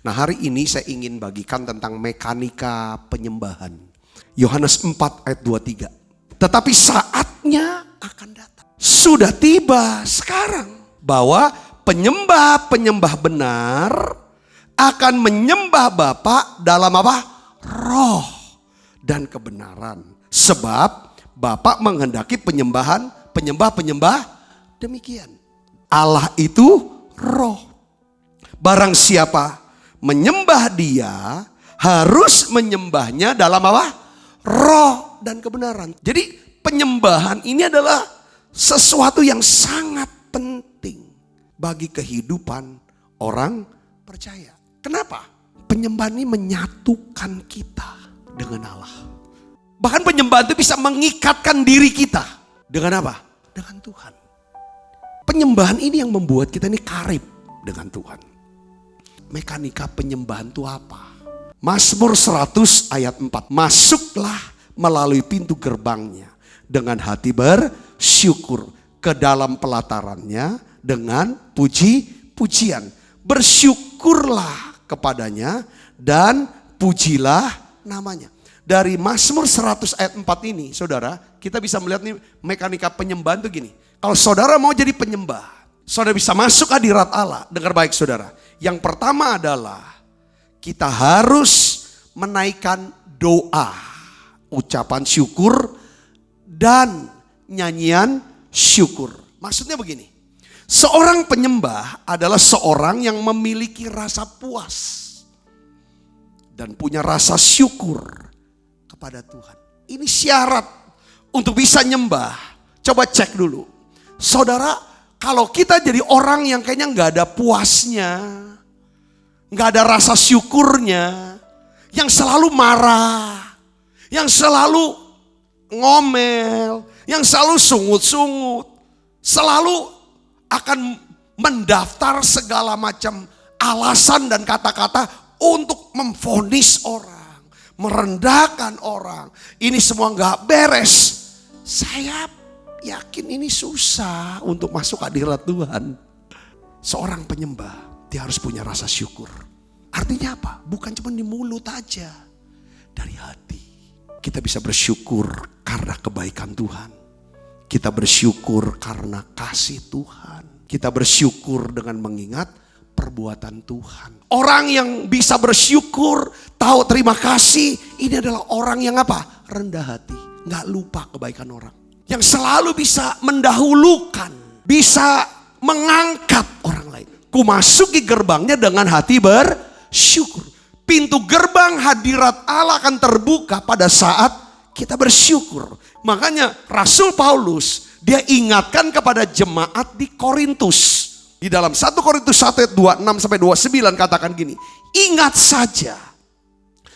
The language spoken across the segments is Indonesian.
Nah, hari ini saya ingin bagikan tentang mekanika penyembahan. Yohanes 4 ayat 23. Tetapi saatnya akan datang, sudah tiba sekarang, bahwa penyembah-penyembah benar akan menyembah Bapa dalam apa? Roh dan kebenaran. Sebab Bapa menghendaki penyembah demikian. Allah itu roh. Barang siapa menyembah Dia harus menyembahnya dalam apa? Roh dan kebenaran. Jadi penyembahan ini adalah sesuatu yang sangat penting bagi kehidupan orang percaya. Kenapa? Penyembahan ini menyatukan kita dengan Allah. Bahkan penyembahan itu bisa mengikatkan diri kita dengan apa? Dengan Tuhan. Penyembahan ini yang membuat kita ini karib dengan Tuhan. Mekanika penyembahan itu apa? Mazmur 100 ayat 4. Masuklah melalui pintu gerbangnya dengan hati bersyukur, ke dalam pelatarannya dengan puji-pujian. Bersyukurlah kepadanya dan pujilah namanya. Dari Mazmur 100 ayat 4 ini, saudara, kita bisa melihat nih mekanika penyembahan itu gini. Kalau saudara mau jadi penyembah, saudara bisa masuk hadirat Allah. Dengar baik saudara. Yang pertama adalah kita harus menaikkan doa, ucapan syukur dan nyanyian syukur. Maksudnya begini, seorang penyembah adalah seorang yang memiliki rasa puas dan punya rasa syukur kepada Tuhan. Ini syarat untuk bisa nyembah. Coba cek dulu. Saudara, kalau kita jadi orang yang kayaknya gak ada puasnya, gak ada rasa syukurnya, yang selalu marah, yang selalu ngomel, yang selalu sungut-sungut, selalu akan mendaftar segala macam alasan dan kata-kata untuk memvonis orang, merendahkan orang. Ini semua gak beres. Saya yakin ini susah untuk masuk hadirat Tuhan. Seorang penyembah, dia harus punya rasa syukur. Artinya apa? Bukan cuma di mulut aja, dari hati. Kita bisa bersyukur karena kebaikan Tuhan. Kita bersyukur karena kasih Tuhan. Kita bersyukur dengan mengingat perbuatan Tuhan. Orang yang bisa bersyukur, tahu terima kasih, ini adalah orang yang apa? Rendah hati, gak lupa kebaikan orang. Yang selalu bisa mendahulukan, bisa mengangkat orang lain. Ku masuki gerbangnya dengan hati bersyukur. Pintu gerbang hadirat Allah akan terbuka pada saat kita bersyukur. Makanya Rasul Paulus, dia ingatkan kepada jemaat di Korintus. Di dalam 1 Korintus 1 ayat 26 sampai 29 katakan gini. Ingat saja,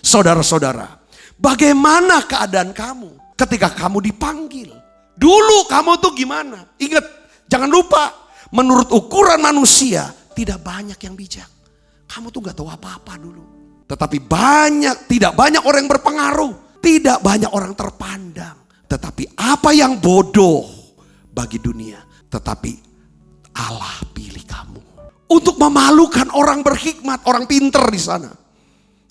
saudara-saudara, bagaimana keadaan kamu ketika kamu dipanggil. Dulu kamu tuh gimana? Ingat, jangan lupa, menurut ukuran manusia tidak banyak yang bijak. Kamu tuh gak tahu apa-apa dulu. Tetapi tidak banyak orang yang berpengaruh. Tidak banyak orang terpandang. Tetapi apa yang bodoh bagi dunia, tetapi Allah pilih kamu. Untuk memalukan orang berhikmat, orang pinter di sana.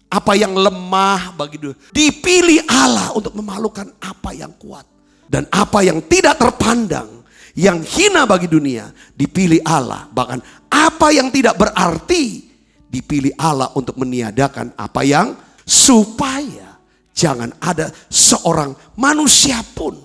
Apa yang lemah bagi dunia, dipilih Allah untuk memalukan apa yang kuat. Dan apa yang tidak terpandang, yang hina bagi dunia, dipilih Allah. Bahkan apa yang tidak berarti, dipilih Allah untuk meniadakan apa yang, supaya jangan ada seorang manusia pun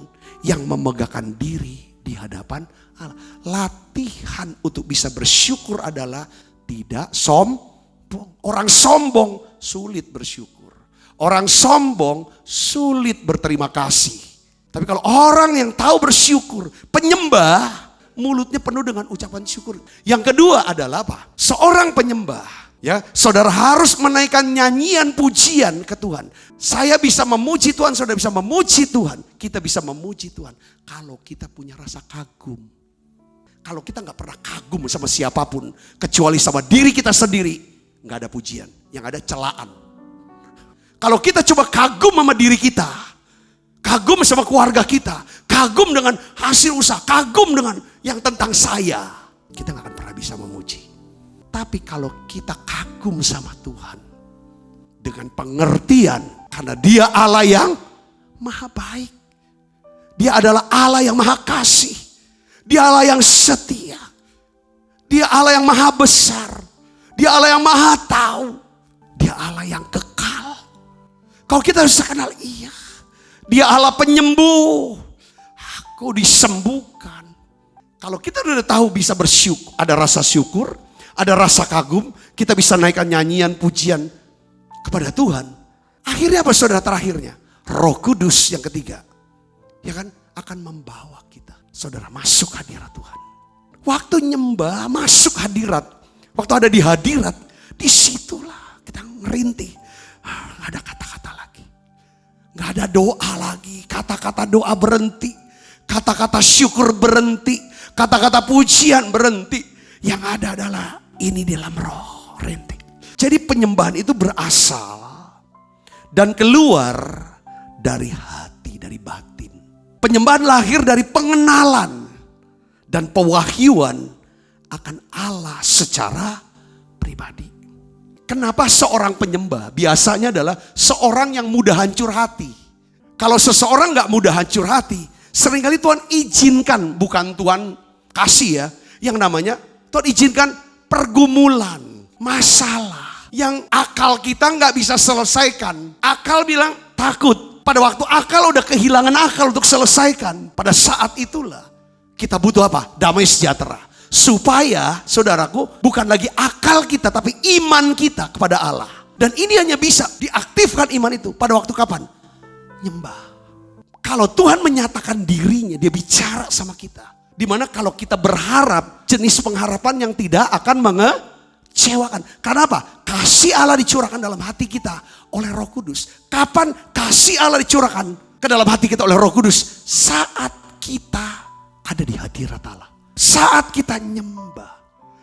yang memegahkan diri di hadapan Allah. Latihan untuk bisa bersyukur adalah tidak sombong. Orang sombong sulit bersyukur. Orang sombong sulit berterima kasih. Tapi kalau orang yang tahu bersyukur, penyembah, mulutnya penuh dengan ucapan syukur. Yang kedua adalah apa? Seorang penyembah, ya, saudara harus menaikkan nyanyian pujian ke Tuhan. Saya bisa memuji Tuhan, saudara bisa memuji Tuhan. Kita bisa memuji Tuhan kalau kita punya rasa kagum. Kalau kita gak pernah kagum sama siapapun, kecuali sama diri kita sendiri, gak ada pujian, yang ada celaan. Kalau kita coba kagum sama diri kita, kagum sama keluarga kita, kagum dengan hasil usaha, kagum dengan yang tentang saya, kita gak akan pernah bisa memuji. Tetapi kalau kita kagum sama Tuhan dengan pengertian, karena Dia Allah yang maha baik. Dia adalah Allah yang maha kasih. Dia Allah yang setia. Dia Allah yang maha besar. Dia Allah yang maha tahu. Dia Allah yang kekal. Kalau kita bisa kenal, iya, Dia Allah penyembuh. Aku disembuhkan. Kalau kita sudah tahu bisa bersyukur, ada rasa syukur, ada rasa kagum, kita bisa naikkan nyanyian pujian kepada Tuhan. Akhirnya apa saudara terakhirnya? Roh Kudus yang ketiga, ya kan, akan membawa kita, saudara, masuk hadirat Tuhan. Waktu nyembah, masuk hadirat, waktu ada di hadirat, disitulah kita ngerintih. Gak ada kata-kata lagi, gak ada doa lagi, kata-kata doa berhenti, kata-kata syukur berhenti, kata-kata pujian berhenti. Yang ada adalah ini dalam roh, rintik. Jadi penyembahan itu berasal dan keluar dari hati, dari batin. Penyembahan lahir dari pengenalan dan pewahyuan akan Allah secara pribadi. Kenapa seorang penyembah biasanya adalah seorang yang mudah hancur hati. Kalau seseorang gak mudah hancur hati, seringkali Tuhan izinkan, bukan Tuhan kasih ya, yang namanya Tuhan izinkan pergumulan, masalah yang akal kita gak bisa selesaikan. Akal bilang takut. Pada waktu akal udah kehilangan akal untuk selesaikan, pada saat itulah kita butuh apa? Damai sejahtera. Supaya saudaraku, bukan lagi akal kita tapi iman kita kepada Allah. Dan ini hanya bisa diaktifkan iman itu pada waktu kapan? Nyembah. Kalau Tuhan menyatakan dirinya, Dia bicara sama kita. Dimana kalau kita berharap, jenis pengharapan yang tidak akan mengecewakan. Karena apa? Kasih Allah dicurahkan dalam hati kita oleh Roh Kudus. Kapan kasih Allah dicurahkan ke dalam hati kita oleh Roh Kudus? Saat kita ada di hadirat Allah. Saat kita nyembah.